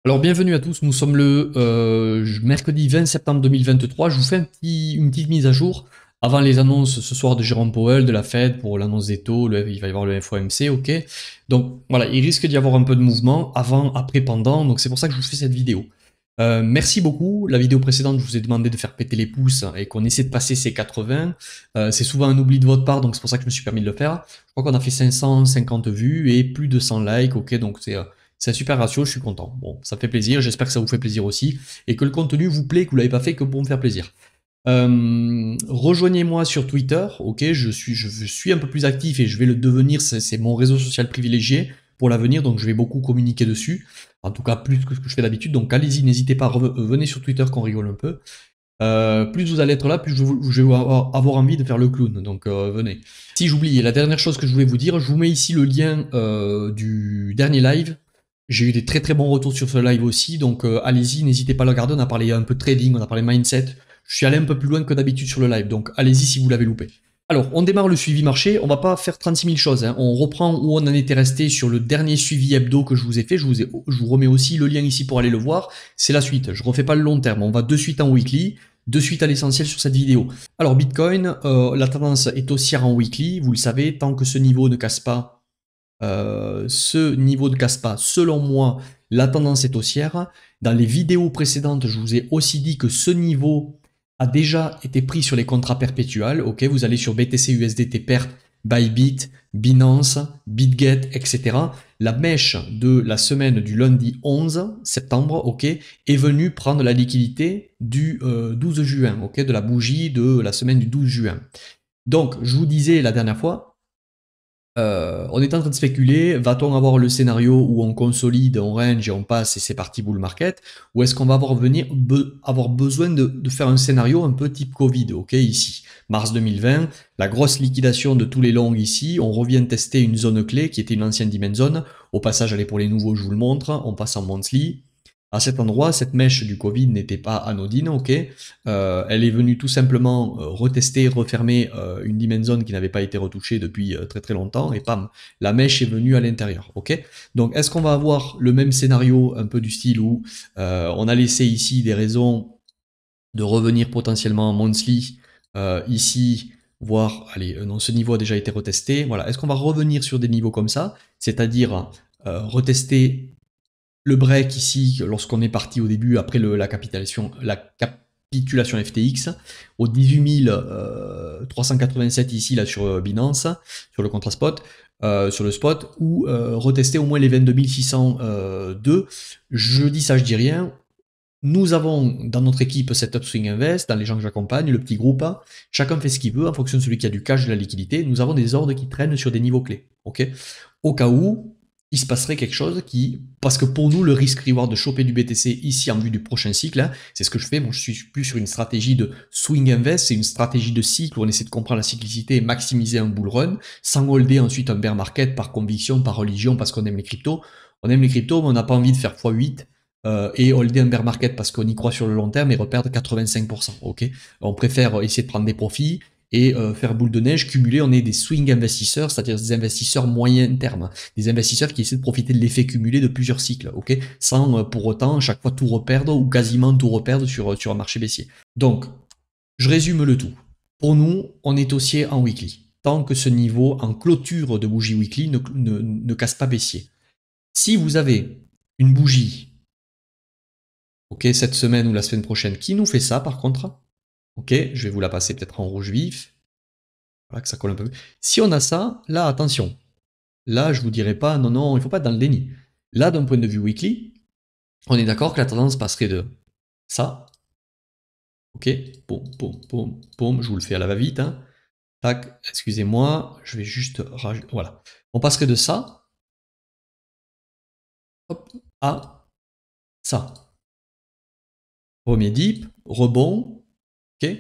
Alors bienvenue à tous, nous sommes le mercredi 20 septembre 2023. Je vous fais une petite mise à jour avant les annonces ce soir de Jérôme Powell, de la Fed pour l'annonce des taux. Il va y avoir le FOMC, ok. Donc voilà, il risque d'y avoir un peu de mouvement avant, après, pendant. Donc c'est pour ça que je vous fais cette vidéo. Merci beaucoup. La vidéo précédente, je vous ai demandé de faire péter les pouces et qu'on essaie de passer ces 80. C'est souvent un oubli de votre part, donc c'est pour ça que je me suis permis de le faire. Je crois qu'on a fait 550 vues et plus de 100 likes, ok. Donc c'est un super ratio, je suis content. Bon, ça fait plaisir, j'espère que ça vous fait plaisir aussi, et que le contenu vous plaît, que vous l'avez pas fait que pour me faire plaisir. Rejoignez-moi sur Twitter, ok, je suis un peu plus actif et je vais le devenir, c'est mon réseau social privilégié pour l'avenir, donc je vais beaucoup communiquer dessus, en tout cas plus que ce que je fais d'habitude, donc allez-y, n'hésitez pas, venez sur Twitter qu'on rigole un peu. Plus vous allez être là, plus je vais avoir envie de faire le clown, donc venez. Si j'oublie, la dernière chose que je voulais vous dire, je vous mets ici le lien du dernier live. J'ai eu des très très bons retours sur ce live aussi, donc allez-y, n'hésitez pas à le regarder. On a parlé un peu de trading, on a parlé mindset. Je suis allé un peu plus loin que d'habitude sur le live, donc allez-y si vous l'avez loupé. Alors, on démarre le suivi marché, on va pas faire 36 000 choses, hein. On reprend où on en était resté sur le dernier suivi hebdo que je vous ai fait, je vous remets aussi le lien ici pour aller le voir, c'est la suite, je refais pas le long terme, on va de suite en weekly, de suite à l'essentiel sur cette vidéo. Alors Bitcoin, la tendance est haussière en weekly, vous le savez, tant que ce niveau ne casse pas selon moi, la tendance est haussière. Dans les vidéos précédentes, je vous ai aussi dit que ce niveau a déjà été pris sur les contrats perpétuels. Ok, vous allez sur BTC USDT perte, Bybit, Binance, BitGet, etc. La mèche de la semaine du lundi 11 septembre, ok, est venue prendre la liquidité du 12 juin, ok, de la bougie de la semaine du 12 juin. Donc, je vous disais la dernière fois, on est en train de spéculer, va-t-on avoir le scénario où on consolide, on range et on passe et c'est parti bull market, ou est-ce qu'on va avoir besoin de faire un scénario un peu type Covid, ok, ici, mars 2020, la grosse liquidation de tous les longs ici, on revient tester une zone clé qui était une ancienne dimension zone, au passage allez pour les nouveaux je vous le montre, on passe en monthly. À cet endroit, cette mèche du Covid n'était pas anodine, ok. Elle est venue tout simplement retester, refermer une dimension zone qui n'avait pas été retouchée depuis très très longtemps, et pam, la mèche est venue à l'intérieur, ok. Donc est-ce qu'on va avoir le même scénario, un peu du style où on a laissé ici des raisons de revenir potentiellement en monthly, ici, voire, allez, non, ce niveau a déjà été retesté, voilà. Est-ce qu'on va revenir sur des niveaux comme ça, c'est-à-dire retester le break ici, lorsqu'on est parti au début, après la capitulation FTX, au 18 387 ici, là, sur Binance, sur le contrat spot, sur le spot, ou retester au moins les 22 602. Je dis ça, je dis rien. Nous avons dans notre équipe cette Upswing Invest, dans les gens que j'accompagne, le petit groupe, chacun fait ce qu'il veut en fonction de celui qui a du cash, de la liquidité. Nous avons des ordres qui traînent sur des niveaux clés. Ok, au cas où il se passerait quelque chose qui, parce que pour nous, le risque-reward de choper du BTC ici en vue du prochain cycle, hein, c'est ce que je fais. Moi, je suis plus sur une stratégie de swing invest, c'est une stratégie de cycle où on essaie de comprendre la cyclicité et maximiser un bull run, sans holder ensuite un bear market par conviction, par religion, parce qu'on aime les cryptos. On aime les cryptos, mais on n'a pas envie de faire x8 et holder un bear market parce qu'on y croit sur le long terme et reperdre 85%. Ok, on préfère essayer de prendre des profits et faire boule de neige, cumuler, on est des swing investisseurs, c'est-à-dire des investisseurs moyen terme, des investisseurs qui essaient de profiter de l'effet cumulé de plusieurs cycles, ok, sans pour autant chaque fois tout reperdre ou quasiment tout reperdre sur un marché baissier. Donc, je résume le tout. Pour nous, on est haussier en weekly, tant que ce niveau en clôture de bougie weekly ne casse pas baissier. Si vous avez une bougie, ok, cette semaine ou la semaine prochaine, qui nous fait ça par contre, ok, je vais vous la passer peut-être en rouge vif, voilà que ça colle un peu. Si on a ça, là, attention. Là, je vous dirais pas, non, non, il ne faut pas être dans le déni. Là, d'un point de vue weekly, on est d'accord que la tendance passerait de ça, ok, boum, boum, boum, boum, je vous le fais à la va-vite, hein. Tac, excusez-moi, je vais juste rajouter, voilà. On passerait de ça, hop, à ça. Premier dip, rebond, ok,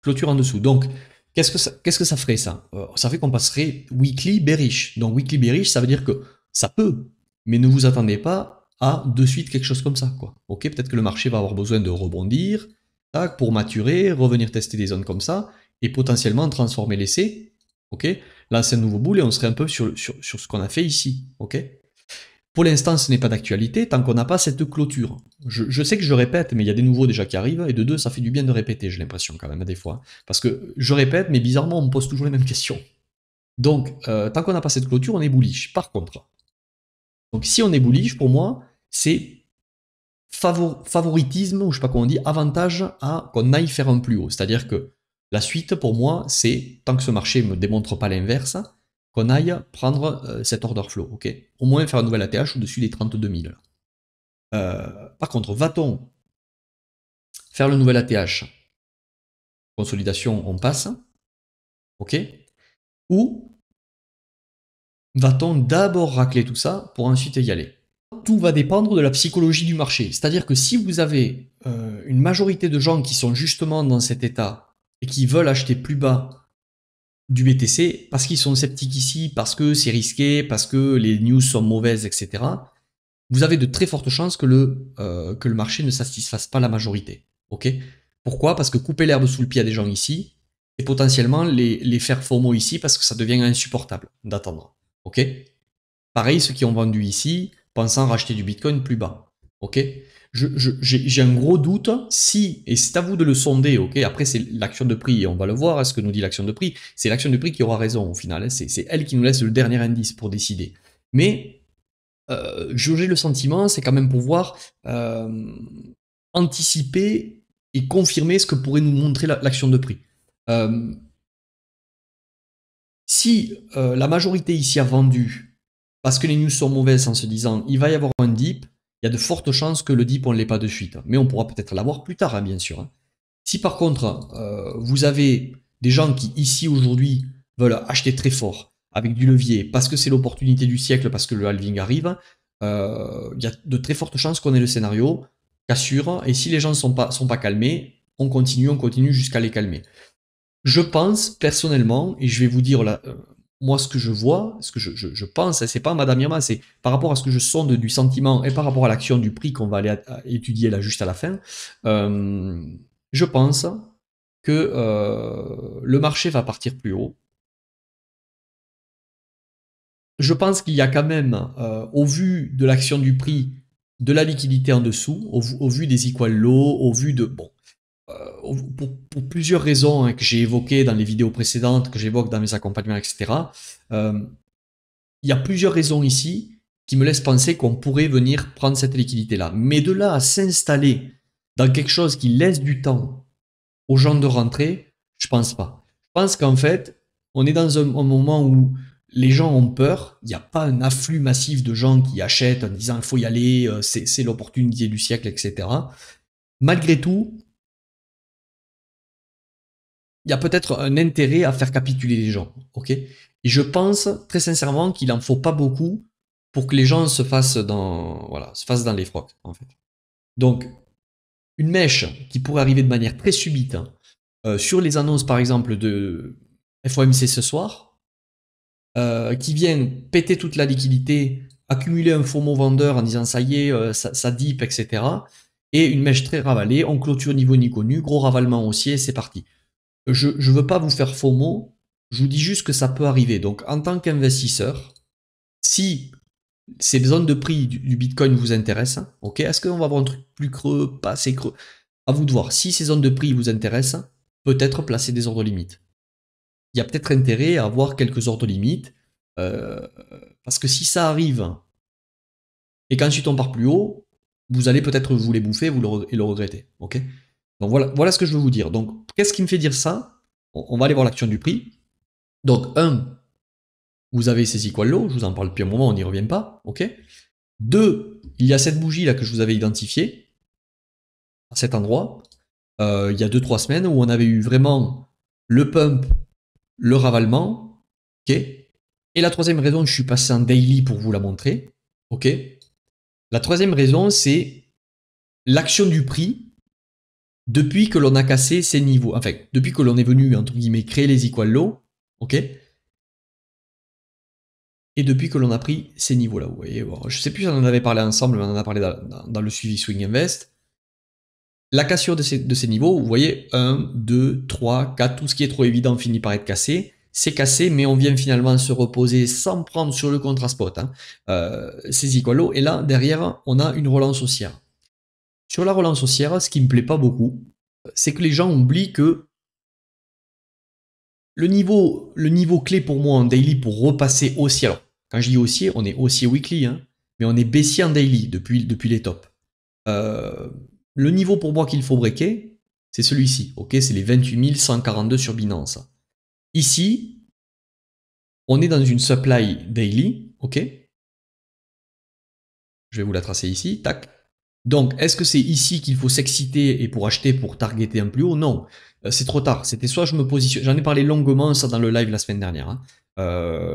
clôture en dessous. Donc, qu'est-ce que ça ferait ça? Ça fait qu'on passerait weekly bearish. Donc weekly bearish, ça veut dire que ça peut, mais ne vous attendez pas à de suite quelque chose comme ça, quoi. Ok, peut-être que le marché va avoir besoin de rebondir, tac, pour maturer, revenir tester des zones comme ça, et potentiellement transformer l'essai. Ok, là c'est un nouveau boule et on serait un peu sur ce qu'on a fait ici. Ok. Pour l'instant, ce n'est pas d'actualité tant qu'on n'a pas cette clôture. Je sais que je répète, mais il y a des nouveaux déjà qui arrivent, et de deux, ça fait du bien de répéter, j'ai l'impression quand même, des fois. Parce que je répète, mais bizarrement, on me pose toujours les mêmes questions. Donc, tant qu'on n'a pas cette clôture, on est bullish. Par contre, donc si on est bullish, pour moi, c'est favoritisme, ou je sais pas comment on dit, avantage à qu'on aille faire un plus haut. C'est-à-dire que la suite, pour moi, c'est, tant que ce marché ne me démontre pas l'inverse, qu'on aille prendre cet order flow, ok. Au moins faire un nouvel ATH au-dessus des 32 000. Par contre, va-t-on faire le nouvel ATH, consolidation, on passe, ok, ou va-t-on d'abord racler tout ça pour ensuite y aller? Tout va dépendre de la psychologie du marché. C'est-à-dire que si vous avez une majorité de gens qui sont justement dans cet état et qui veulent acheter plus bas du BTC parce qu'ils sont sceptiques ici, parce que c'est risqué, parce que les news sont mauvaises, etc., vous avez de très fortes chances que le marché ne satisfasse pas la majorité. Ok? Pourquoi? Parce que couper l'herbe sous le pied à des gens ici, et potentiellement les faire FOMO ici parce que ça devient insupportable d'attendre. Ok? Pareil, ceux qui ont vendu ici, pensant racheter du Bitcoin plus bas. Ok? J'ai un gros doute si, et c'est à vous de le sonder, ok? Après, c'est l'action de prix, et on va le voir, ce que nous dit l'action de prix. C'est l'action de prix qui aura raison au final. Hein. C'est elle qui nous laisse le dernier indice pour décider. Mais j'ai le sentiment, c'est quand même pouvoir anticiper et confirmer ce que pourrait nous montrer l'action de prix. Si la majorité ici a vendu parce que les news sont mauvaises en se disant il va y avoir un dip, il y a de fortes chances que le dip on ne l'ait pas de suite. Mais on pourra peut-être l'avoir plus tard, hein, bien sûr. Hein. Si par contre vous avez des gens qui ici aujourd'hui veulent acheter très fort avec du levier parce que c'est l'opportunité du siècle, parce que le halving arrive, il y a de très fortes chances qu'on ait le scénario cassure. Et si les gens ne sont pas calmés, on continue jusqu'à les calmer. Je pense personnellement, et je vais vous dire là, moi ce que je vois, ce que je pense, c'est pas Madame Irma, c'est par rapport à ce que je sonde du sentiment et par rapport à l'action du prix qu'on va aller étudier là juste à la fin, je pense que le marché va partir plus haut. Je pense qu'il y a quand même, au vu de l'action du prix, de la liquidité en dessous, au vu des equal low, au vu de... Bon, pour plusieurs raisons hein, que j'ai évoquées dans les vidéos précédentes, que j'évoque dans mes accompagnements, etc. Il y a plusieurs raisons ici qui me laissent penser qu'on pourrait venir prendre cette liquidité-là. Mais de là à s'installer dans quelque chose qui laisse du temps aux gens de rentrer, je pense pas. Je pense qu'en fait, on est dans un moment où les gens ont peur, il n'y a pas un afflux massif de gens qui achètent en disant il faut y aller, c'est l'opportunité du siècle, etc. Malgré tout, il y a peut-être un intérêt à faire capituler les gens, ok? Et je pense très sincèrement qu'il en faut pas beaucoup pour que les gens se fassent dans les frocs, en fait. Donc, une mèche qui pourrait arriver de manière très subite sur les annonces, par exemple, de FOMC ce soir, qui vient péter toute la liquidité, accumuler un FOMO vendeur en disant ça y est, ça dip, etc. Et une mèche très ravalée, on clôture niveau ni connu, gros ravalement haussier, c'est parti. Je ne veux pas vous faire FOMO, je vous dis juste que ça peut arriver. Donc en tant qu'investisseur, si ces zones de prix du Bitcoin vous intéressent, ok, est-ce qu'on va avoir un truc plus creux, pas assez creux? À vous de voir. Si ces zones de prix vous intéressent, peut-être placer des ordres limites. Il y a peut-être intérêt à avoir quelques ordres limites, parce que si ça arrive et qu'ensuite on part plus haut, vous allez peut-être vous les bouffer et le regretter. Ok? Donc voilà ce que je veux vous dire. Donc qu'est-ce qui me fait dire ça? On va aller voir l'action du prix. Donc 1, vous avez ces equal low, je vous en parle depuis un moment, on n'y revient pas. Ok? 2, il y a cette bougie là que je vous avais identifiée à cet endroit. Il y a 2-3 semaines où on avait eu vraiment le pump, le ravalement. Ok? Et la troisième raison, je suis passé en daily pour vous la montrer. Ok? La troisième raison, c'est l'action du prix depuis que l'on a cassé ces niveaux. Enfin, depuis que l'on est venu, entre guillemets, créer les equal low. Ok? Et depuis que l'on a pris ces niveaux-là. Vous voyez, bon, je ne sais plus si on en avait parlé ensemble, mais on en a parlé dans le suivi Swing Invest. La cassure de ces niveaux, vous voyez, 1, 2, 3, 4, tout ce qui est trop évident finit par être cassé. c'est cassé, mais on vient finalement se reposer sans prendre sur le contrat spot. Hein. C'est equal low. Et là, derrière, on a une relance haussière. Sur la relance haussière, ce qui me plaît pas beaucoup, c'est que les gens oublient que le niveau clé pour moi en daily pour repasser haussier, alors quand je dis haussier, on est haussier weekly, hein, mais on est baissier en daily depuis les tops. Le niveau pour moi qu'il faut breaker, c'est celui-ci, ok, c'est les 28 142 sur Binance. Ici, on est dans une supply daily, ok. Je vais vous la tracer ici, tac. Donc, est-ce que c'est ici qu'il faut s'exciter et pour acheter, pour targeter un plus haut? Non, c'est trop tard. C'était soit je me positionne, j'en ai parlé longuement ça dans le live la semaine dernière. Hein.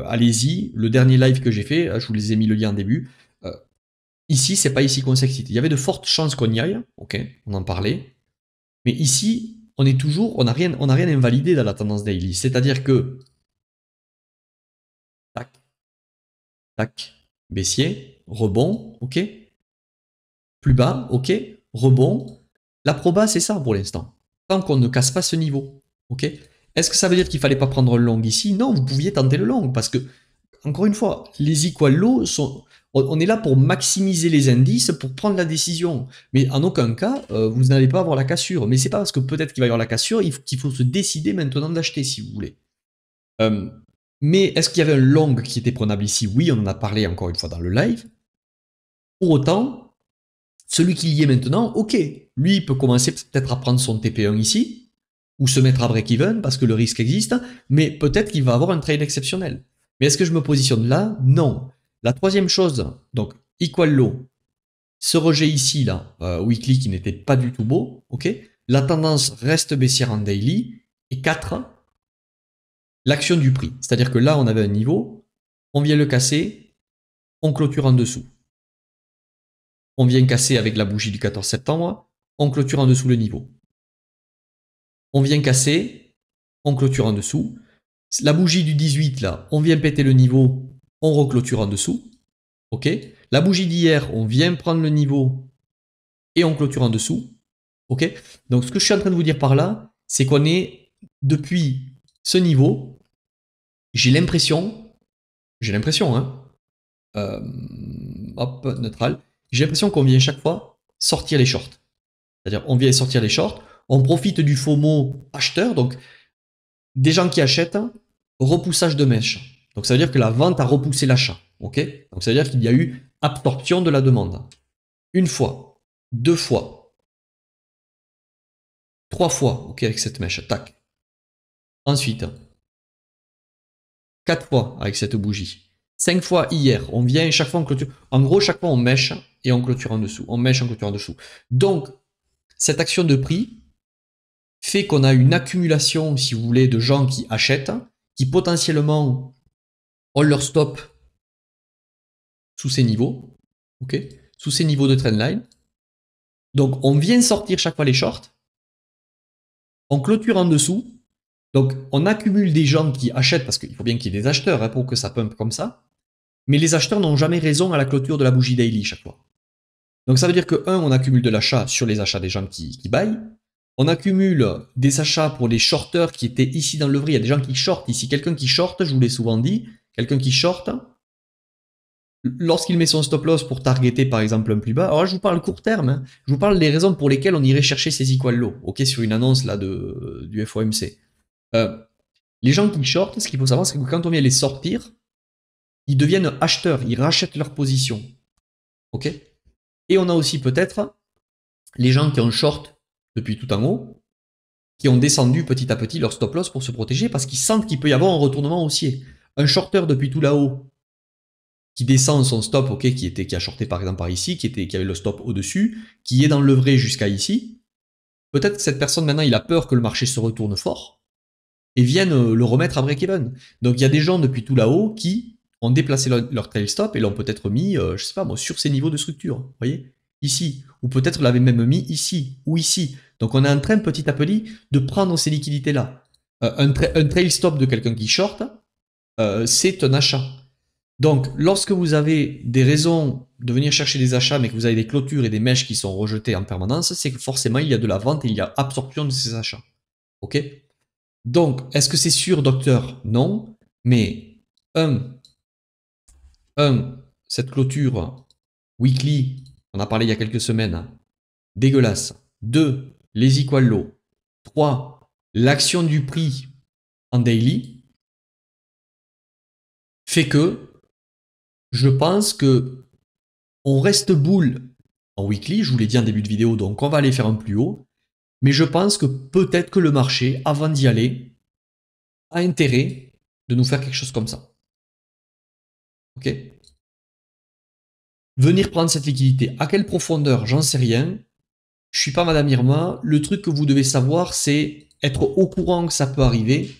Allez-y, le dernier live que j'ai fait, je vous les ai mis le lien en début. Ici, c'est pas ici qu'on s'excite. Il y avait de fortes chances qu'on y aille, ok, on en parlait. Mais ici, on est toujours, on n'a rien invalidé dans la tendance daily. C'est-à-dire que, tac, tac, baissier, rebond, ok. Plus bas, ok, rebond. La proba, c'est ça pour l'instant. Tant qu'on ne casse pas ce niveau, ok. Est-ce que ça veut dire qu'il fallait pas prendre le long ici? Non, vous pouviez tenter le long parce que, encore une fois, les equal low sont... On est là pour maximiser les indices, pour prendre la décision. Mais en aucun cas, vous n'allez pas avoir la cassure. Mais c'est pas parce que peut-être qu'il va y avoir la cassure qu'il faut se décider maintenant d'acheter, si vous voulez. Mais est-ce qu'il y avait un long qui était prenable ici? Oui, on en a parlé encore une fois dans le live. Pour autant, celui qui y est maintenant, ok, lui il peut commencer peut-être à prendre son TP1 ici, ou se mettre à break-even parce que le risque existe, mais peut-être qu'il va avoir un trade exceptionnel. Mais est-ce que je me positionne là? Non. La troisième chose, donc equal low, ce rejet ici, là, weekly qui n'était pas du tout beau, ok. La tendance reste baissière en daily, et 4, l'action du prix. C'est-à-dire que là, on avait un niveau, on vient le casser, on clôture en dessous. On vient casser avec la bougie du 14 septembre, on clôture en dessous le niveau. On vient casser, on clôture en dessous. La bougie du 18, là, on vient péter le niveau, on reclôture en dessous. Ok. La bougie d'hier, on vient prendre le niveau et on clôture en dessous. Ok. Donc, ce que je suis en train de vous dire par là, c'est qu'on est, depuis ce niveau, j'ai l'impression, hein, hop, neutral, j'ai l'impression qu'on vient chaque fois sortir les shorts. C'est-à-dire, on vient sortir les shorts, on profite du FOMO acheteur, donc des gens qui achètent, repoussage de mèche. Donc ça veut dire que la vente a repoussé l'achat. Ok. Donc ça veut dire qu'il y a eu absorption de la demande. Une fois, deux fois, trois fois, ok, avec cette mèche, tac. Ensuite, 4 fois avec cette bougie. 5 fois hier, on vient et chaque fois on clôture. En gros, chaque fois on mèche et on clôture en dessous. On mèche, on clôture en dessous. Donc, cette action de prix fait qu'on a une accumulation, si vous voulez, de gens qui achètent, qui potentiellement ont leur stop sous ces niveaux, ok, sous ces niveaux de trendline. Donc, on vient sortir chaque fois les shorts, on clôture en dessous, donc on accumule des gens qui achètent, parce qu'il faut bien qu'il y ait des acheteurs hein, pour que ça pump comme ça, mais les acheteurs n'ont jamais raison à la clôture de la bougie daily chaque fois. Donc ça veut dire que, on accumule de l'achat sur les achats des gens qui buy, on accumule des achats pour les shorteurs qui étaient ici dans le levier. Il y a des gens qui shortent ici. Quelqu'un qui short, je vous l'ai souvent dit, quelqu'un qui short, lorsqu'il met son stop loss pour targeter par exemple un plus bas, alors là, je vous parle court terme, hein, je vous parle des raisons pour lesquelles on irait chercher ces equal low, ok, sur une annonce là du FOMC. Les gens qui shortent, ce qu'il faut savoir, c'est que quand on vient les sortir, ils deviennent acheteurs, ils rachètent leur position, ok. Et on a aussi peut-être les gens qui ont short depuis tout en haut, qui ont descendu petit à petit leur stop loss pour se protéger parce qu'ils sentent qu'il peut y avoir un retournement haussier. Un shorter depuis tout là-haut qui descend son stop, ok, qui a shorté par exemple par ici, qui avait le stop au-dessus, qui est dans le vrai jusqu'à ici, peut-être que cette personne maintenant il a peur que le marché se retourne fort et vienne le remettre à break-even. Donc il y a des gens depuis tout là-haut qui ont déplacé leur trail stop et l'ont peut-être mis, je sais pas moi, sur ces niveaux de structure, vous voyez, ici, ou peut-être l'avaient même mis ici ou ici. Donc on est en train petit à petit de prendre ces liquidités-là. Un trail stop de quelqu'un qui short, c'est un achat. Donc, lorsque vous avez des raisons de venir chercher des achats, mais que vous avez des clôtures et des mèches qui sont rejetées en permanence, c'est que forcément, il y a de la vente et il y a absorption de ces achats. Ok. Donc, est-ce que c'est sûr, docteur? Non. Mais, un, cette clôture weekly, on a parlé il y a quelques semaines, dégueulasse. 2, les equal low. 3, l'action du prix en daily fait que je pense que on reste bull en weekly, je vous l'ai dit en début de vidéo, donc on va aller faire un plus haut. Mais je pense que peut-être que le marché, avant d'y aller, a intérêt de nous faire quelque chose comme ça. Ok? Venir prendre cette liquidité. À quelle profondeur? J'en sais rien. Je suis pas Madame Irma. Le truc que vous devez savoir, c'est être au courant que ça peut arriver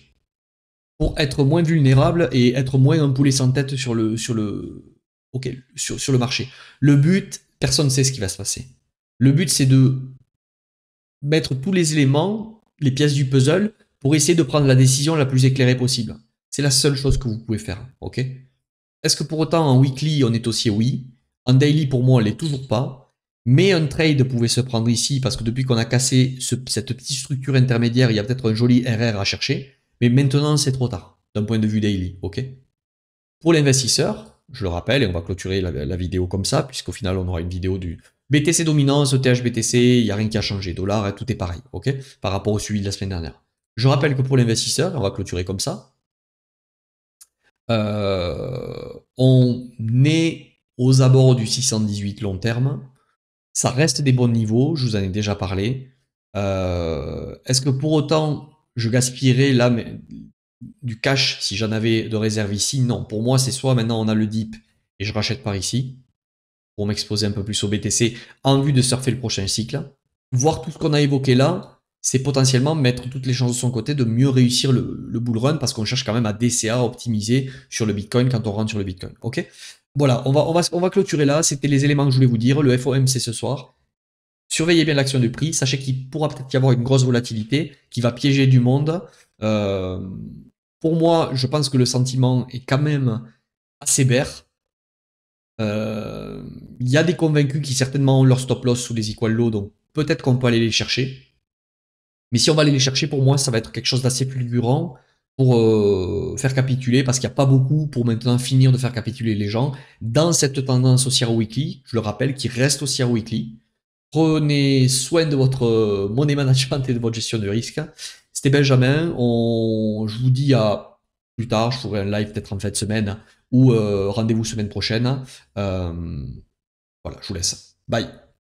pour être moins vulnérable et être moins un poulet sans tête sur le marché. Le but, personne ne sait ce qui va se passer. Le but, c'est de mettre tous les éléments, les pièces du puzzle, pour essayer de prendre la décision la plus éclairée possible. C'est la seule chose que vous pouvez faire, ok? Est-ce que pour autant en weekly on est haussier? Oui. En daily pour moi on l'est toujours pas. Mais un trade pouvait se prendre ici parce que depuis qu'on a cassé cette petite structure intermédiaire, il y a peut-être un joli RR à chercher. Mais maintenant c'est trop tard d'un point de vue daily, ok? Pour l'investisseur, je le rappelle, et on va clôturer la vidéo comme ça, puisqu'au final on aura une vidéo du BTC dominance, THBTC, il n'y a rien qui a changé, dollar, tout est pareil, ok? Par rapport au suivi de la semaine dernière. Je rappelle que pour l'investisseur, on va clôturer comme ça, on est aux abords du 618 long terme. Ça reste des bons niveaux, je vous en ai déjà parlé. Est-ce que pour autant je gaspillerais là du cash si j'en avais de réserve ici? Non, pour moi c'est soit maintenant on a le dip et je rachète par ici pour m'exposer un peu plus au BTC en vue de surfer le prochain cycle. Voir tout ce qu'on a évoqué là, c'est potentiellement mettre toutes les chances de son côté de mieux réussir le bull run parce qu'on cherche quand même à DCA optimiser sur le Bitcoin quand on rentre sur le Bitcoin. Ok? Voilà, on va clôturer là. C'était les éléments que je voulais vous dire. Le FOMC ce soir. Surveillez bien l'action de prix. Sachez qu'il pourra peut-être y avoir une grosse volatilité qui va piéger du monde. Euh, pour moi, je pense que le sentiment est quand même assez bear. Il y a des convaincus qui certainement ont leur stop loss sous les equal low, donc peut-être qu'on peut aller les chercher. Mais si on va aller les chercher, pour moi, ça va être quelque chose d'assez fulgurant pour faire capituler, parce qu'il n'y a pas beaucoup pour maintenant finir de faire capituler les gens dans cette tendance haussière weekly, je le rappelle, qui reste haussière weekly. Prenez soin de votre money management et de votre gestion de risque. C'était Benjamin. Je vous dis à plus tard. Je ferai un live peut-être en fin de semaine ou rendez-vous semaine prochaine. Voilà, je vous laisse. Bye.